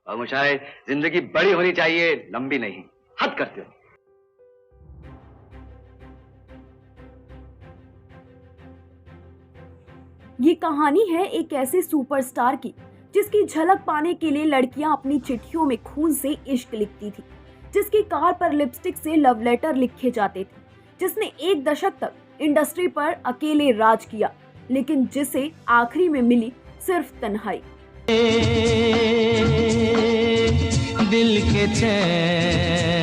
और मुशाए जिंदगी बड़ी होनी चाहिए, लंबी नहीं। हद करते हो। ये कहानी है एक ऐसे सुपरस्टार की जिसकी झलक पाने के लिए लड़कियां अपनी चिट्ठियों में खून से इश्क लिखती थी, जिसकी कार पर लिपस्टिक से लव लेटर लिखे जाते थे, जिसने एक दशक तक इंडस्ट्री पर अकेले राज किया, लेकिन जिसे आखिरी में मिली सिर्फ तन्हाई। दिल के चैन।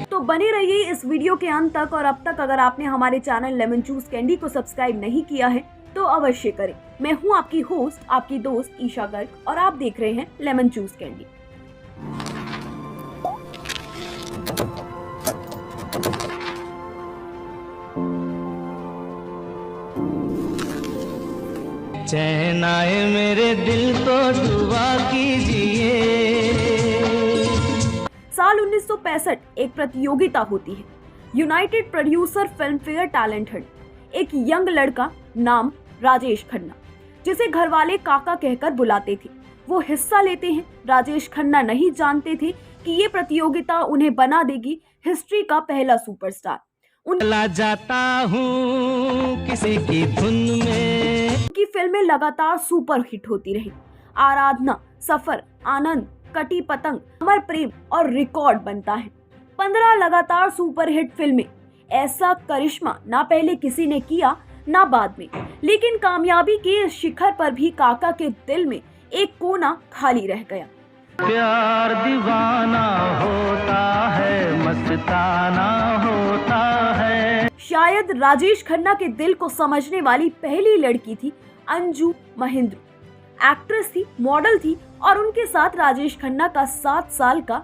तो बने रहिए इस वीडियो के अंत तक, और अब तक अगर आपने हमारे चैनल लेमन जूस कैंडी को सब्सक्राइब नहीं किया है तो अवश्य करें। मैं हूं आपकी होस्ट, आपकी दोस्त ईशा गर्ग, और आप देख रहे हैं लेमन जूस कैंडी। चैन आए मेरे दिल को दुआ कीजिए। साल 1965 एक प्रतियोगिता होती है, United producer film fair talent Hunt. एक यंग लड़का नाम राजेश खन्ना, जिसे घर वाले काका कहकर बुलाते थे, वो हिस्सा लेते हैं। राजेश खन्ना नहीं जानते थे कि ये प्रतियोगिता उन्हें बना देगी हिस्ट्री का पहला सुपरस्टार। चला जाता हूँ किसी की धुन में। उनकी फिल्में लगातार सुपर हिट होती रही। आराधना, सफर, आनंद, कटी पतंग, अमर प्रेम और रिकॉर्ड बनता है। 15 लगातार सुपर हिट फिल्में। ऐसा करिश्मा ना पहले किसी ने किया ना बाद में। लेकिन कामयाबी के इस शिखर पर भी काका के दिल में एक कोना खाली रह गया। प्यार दीवाना होता है, मस्ताना होता है। शायद राजेश खन्ना के दिल को समझने वाली पहली लड़की थी अंजू महिंद्रू। एक्ट्रेस थी, मॉडल थी, और उनके साथ राजेश खन्ना का 7 साल का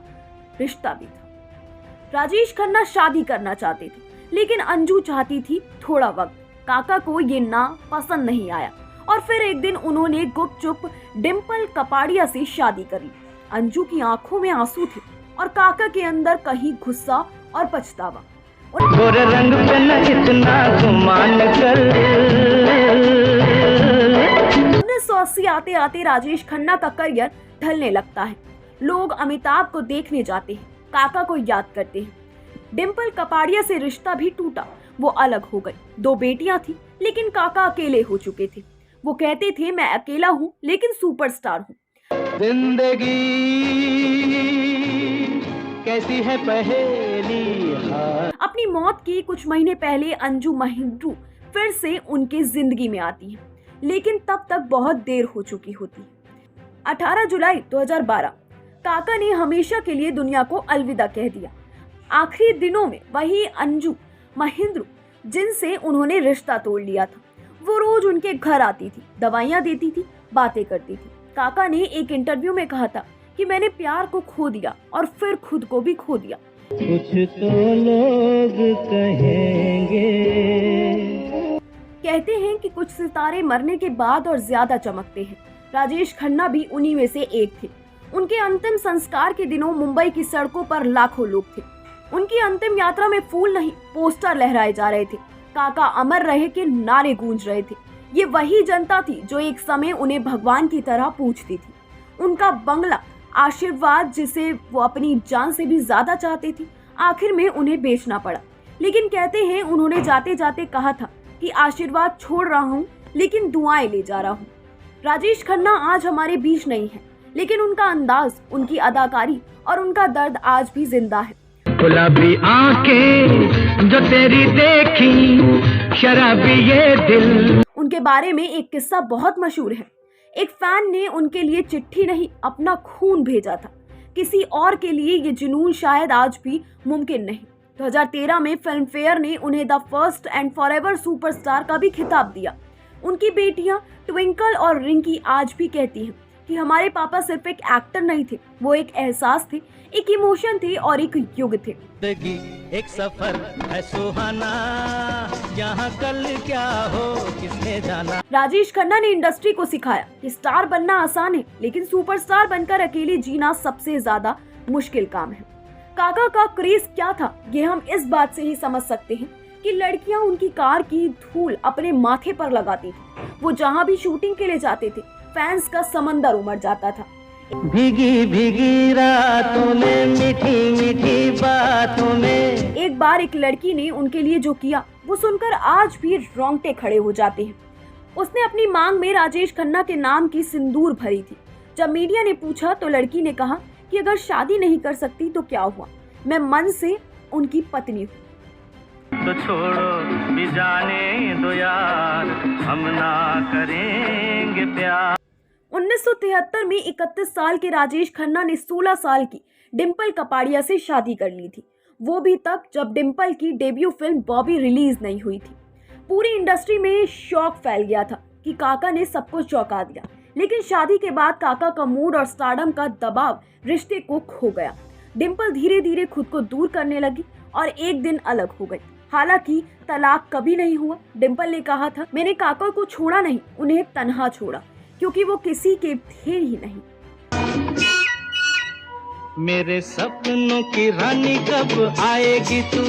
रिश्ता भी था। राजेश खन्ना शादी करना चाहते थे, लेकिन अंजू चाहती थी थोड़ा वक्त। काका को ये ना पसंद नहीं आया, और फिर एक दिन उन्होंने गुपचुप डिम्पल कपाड़िया से शादी कर ली। अंजू की आंखों में आंसू थे और काका के अंदर कहीं गुस्सा और पछतावा। गोरे रंग पे न इतना गुमान कर। 1980 आते आते राजेश खन्ना का करियर ढलने लगता है। लोग अमिताभ को देखने जाते हैं, काका को याद करते हैं। डिम्पल कपाड़िया से रिश्ता भी टूटा, वो अलग हो गई। 2 बेटियां थी, लेकिन काका अकेले हो चुके थे। वो कहते थे, मैं अकेला हूँ लेकिन सुपरस्टार हूँ। जिंदगी कैसी है पहेली। अपनी मौत के कुछ महीने पहले अंजू महिंद्रू फिर से उनके जिंदगी में आती है, लेकिन तब तक बहुत देर हो चुकी होती है। 18 जुलाई 2012 काका ने हमेशा के लिए दुनिया को अलविदा कह दिया। आखिरी दिनों में वही अंजू महिंद्रू, जिनसे उन्होंने रिश्ता तोड़ लिया था, वो रोज उनके घर आती थी, दवाइयाँ देती थी, बातें करती थी। काका ने एक इंटरव्यू में कहा था कि मैंने प्यार को खो दिया और फिर खुद को भी खो दिया। कुछ तो लोग कहेंगे। कहते हैं कि कुछ सितारे मरने के बाद और ज्यादा चमकते हैं। राजेश खन्ना भी उन्हीं में से एक थे। उनके अंतिम संस्कार के दिनों मुंबई की सड़कों पर लाखों लोग थे। उनकी अंतिम यात्रा में फूल नहीं, पोस्टर लहराए जा रहे थे। काका अमर रहे के नारे गूंज रहे थे। ये वही जनता थी जो एक समय उन्हें भगवान की तरह पूजती थी। उनका बंगला आशीर्वाद, जिसे वो अपनी जान से भी ज्यादा चाहती थी, आखिर में उन्हें बेचना पड़ा। लेकिन कहते हैं उन्होंने जाते जाते कहा था कि आशीर्वाद छोड़ रहा हूँ लेकिन दुआएं ले जा रहा हूँ। राजेश खन्ना आज हमारे बीच नहीं है, लेकिन उनका अंदाज, उनकी अदाकारी और उनका दर्द आज भी जिंदा है। गुलाबी आंखें जो तेरी देखी, शराबी ये दिल। उनके बारे में एक किस्सा बहुत मशहूर है। एक फैन ने उनके लिए चिट्ठी नहीं, अपना खून भेजा था। किसी और के लिए ये जुनून शायद आज भी मुमकिन नहीं। 2013 में फिल्म फेयर ने उन्हें the first and forever superstar का भी खिताब दिया। उनकी बेटियां ट्विंकल और रिंकी आज भी कहती हैं कि हमारे पापा सिर्फ एक एक्टर नहीं थे, वो एक एहसास थे, एक इमोशन थे और एक युग थे। एक सफर है सुहाना, यहाँ कल क्या हो किसने जाना। राजेश खन्ना ने इंडस्ट्री को सिखाया कि स्टार बनना आसान है, लेकिन सुपरस्टार बनकर अकेले जीना सबसे ज्यादा मुश्किल काम है। काका का क्रेज क्या था, ये हम इस बात से ही समझ सकते हैं कि लड़कियां उनकी कार की धूल अपने माथे पर लगाती थी। वो जहां भी शूटिंग के लिए जाते थे, फैंस का समंदर उमड़ जाता था। भीगी भीगी रातों में मीठी मीठी बातों में। एक बार एक लड़की ने उनके लिए जो किया वो सुनकर आज भी रोंगटे खड़े हो जाते हैं। उसने अपनी मांग में राजेश खन्ना के नाम की सिंदूर भरी थी। जब मीडिया ने पूछा तो लड़की ने कहा कि अगर शादी नहीं कर सकती तो क्या हुआ, मैं मन से उनकी पत्नी हूँ। तो छोड़ो भी जाने दो यार, हम ना करेंगे प्यार। 1973 में 31 साल के राजेश खन्ना ने 16 साल की डिम्पल कपाड़िया से शादी कर ली थी, वो भी तब जब डिम्पल की डेब्यू फिल्म बॉबी रिलीज नहीं हुई थी। पूरी इंडस्ट्री में शौक फैल गया था कि काका ने सबको चौंका दिया, लेकिन शादी के बाद काका का मूड और स्टारडम का दबाव रिश्ते को खो गया। डिम्पल धीरे धीरे खुद को दूर करने लगी और एक दिन अलग हो गई। हालांकि तलाक कभी नहीं हुआ। डिम्पल ने कहा था, मैंने काका को छोड़ा नहीं, उन्हें तन्हा छोड़ा, क्योंकि वो किसी के थे ही नहीं। मेरे सपनों की रानी कब आएगी तू।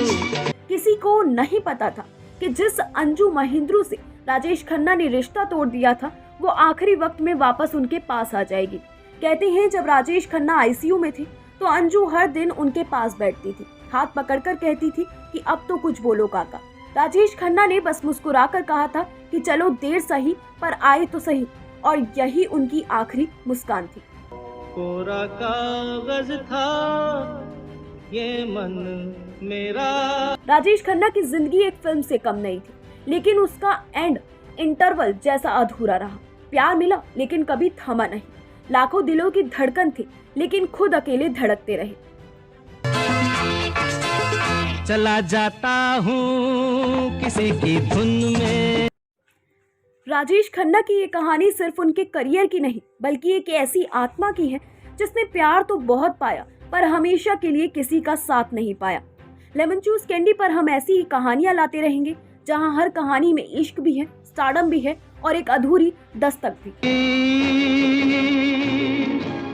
किसी को नहीं पता था कि जिस अंजू महिंद्रू से राजेश खन्ना ने रिश्ता तोड़ दिया था वो आखिरी वक्त में वापस उनके पास आ जाएगी। कहते हैं जब राजेश खन्ना आईसीयू में थे तो अंजू हर दिन उनके पास बैठती थी, हाथ पकड़कर कहती थी कि अब तो कुछ बोलो काका। राजेश खन्ना ने बस मुस्कुराकर कहा था कि चलो देर सही पर आए तो सही, और यही उनकी आखिरी मुस्कान थी। कोरा कागज था ये मन मेरा। राजेश खन्ना की जिंदगी एक फिल्म से कम नहीं थी, लेकिन उसका एंड इंटरवल जैसा अधूरा रहा। प्यार मिला लेकिन कभी थमा नहीं। लाखों दिलों की धड़कन थी लेकिन खुद अकेले धड़कते रहे। चला जाता हूँ किसी की धुन में। राजेश खन्ना की ये कहानी सिर्फ उनके करियर की नहीं बल्कि एक ऐसी आत्मा की है जिसने प्यार तो बहुत पाया पर हमेशा के लिए किसी का साथ नहीं पाया। लेमन चूस कैंडी पर हम ऐसी ही कहानियां लाते रहेंगे जहां हर कहानी में इश्क भी है, स्टारडम भी है और एक अधूरी दस्तक भी।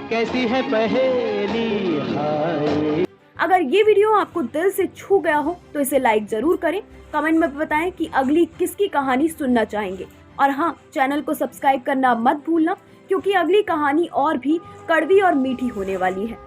कैसी है पहेली हाय। अगर ये वीडियो आपको दिल से छू गया हो तो इसे लाइक जरूर करें, कमेंट में बताएं कि अगली किसकी कहानी सुनना चाहेंगे, और हाँ, चैनल को सब्सक्राइब करना मत भूलना क्योंकि अगली कहानी और भी कड़वी और मीठी होने वाली है।